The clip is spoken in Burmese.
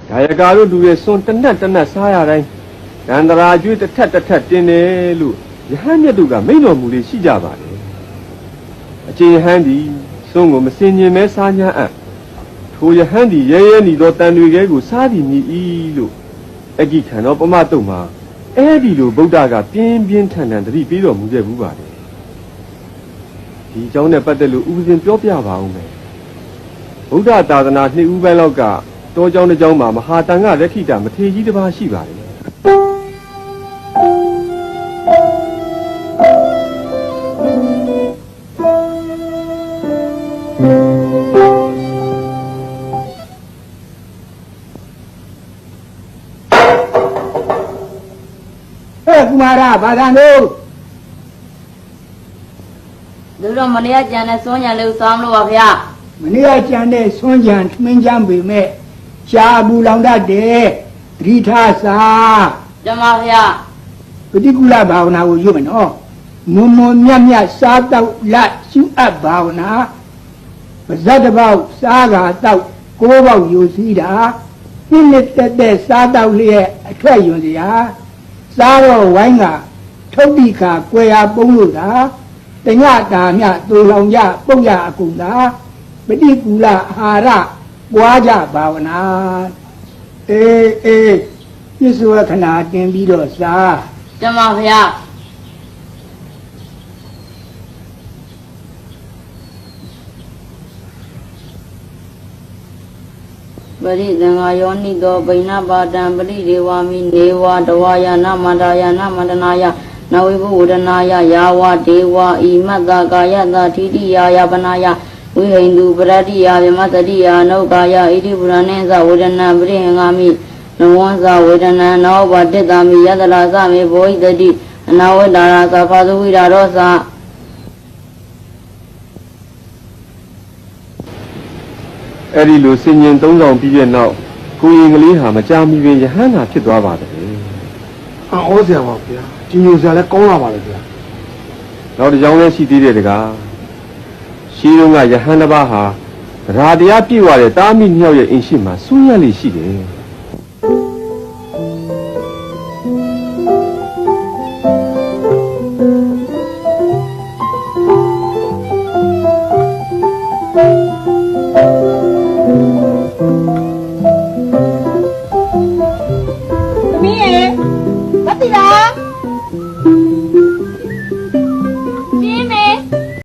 ဒါရကာတို့လူရဲ့စွန်တနတ်စားရတိုင်းတန်တရာကျွေးတစ်ထက်တင်းတယ်လို့ယဟန်မြတ်တို့ကမိန့်တော်မူလေးရှိကြပါတယ်အကျဉ်ယဟန်ဒီစွန်ကိုမစင်ញင်မဲစားညာအပ်ထိုယဟန်ဒီရဲနေသောတန်တွေကဲကိုစားသည်မြည်ဤလို့အကိခံတော်ပမတုတ်မှာအဲ့ဒီလိုဗုဒ္ဓကပြင်းထန်တတိပေးတော်မူခဲ့ဘူးပါတယ်ဒီအကြောင်းနဲ့ပတ်သက်လို့ဥပဇင်ပြောပြပါဦးမယ်ဗုဒ္ဓသာသနာ2ဦးပိုင်းလောက်ကတောเจ้าတစ်เจ้าမှာမဟာတန်ကရခိတာမထေရကြီးတစ်ပါးရှိပါတယ်ကုမာရဘာသာတို့သူတို့မနေ့ကကြံတဲ့စွန်းကြံလေးကိုစောင်းလို့ပါဗျာမနေ့ကကြံတဲ့စွန်းကြံထမင်းကြံပေမဲ့ရှားဘူးလောင်တတ်တယ်သတိထားစားကျမဗျာပฏิကူလဘာဝနာကိုယူမယ်နော်မွန်မြတ်စားတော့လက်ရှုအပ်ဘာဝနာပါဇတ်တစ်ပေါက်စားကာတော့6ပေါက်ယူစည်းတာနှစ်တက်စားတော့လျက်အထက်ယွန်စရာစားတော့ဝိုင်းကထုတ်တိခါကွယ်ရပုံးလို့တာတညတာမြတူလောင်ကြပုတ်ရအကုန်သာပฏิကူလအာဟာရပွားကြဘာဝနာအေးပြစ္ဆုခဏတင်ပြီးတော့စားကျမဗျာပရိသင်္ဃာယောနိတောဗိနပါတံပရိဒေဝမိနေဝတဝါယနမန္တယာနမန္တနာယနဝိဘဝဒနာယယာဝဒေဝဣမတ္တကာယတထိတိယာယပနာယဝိဟိန္ဒုပရတိယဗမတတိယနௌကာယဣတိပုရဏေသဝေဒနာပရိဟင်္ဂာမိနဝံသဝေဒနာနောဘတိတမိယတရာသမေဘောဟိတတိအနာဝတ္တာရာသဖာသဝိရာရောသအဲ့ဒီလိုစင်ញင်3ဆောင်ပြီးတဲ့နောက်ကိုရင်ကလေးဟာမကြာမီပင်ယဟန်သာဖြစ်သွားပါတယ်အော်ဆရာပါဗျာဒီမျိုးဆရာလည်းကောင်းလာပါလေဗျာနောက်တစ်ကြောင်းလည်းရှိသေးတယ်တကားရှိတော့ကယဟန်တစ်ပါးဟာရာတရားပြည့်ဝတဲ့တာမိ2ယောက်ရဲ့အင်ရှိမှာစူးရလိရှိတယ်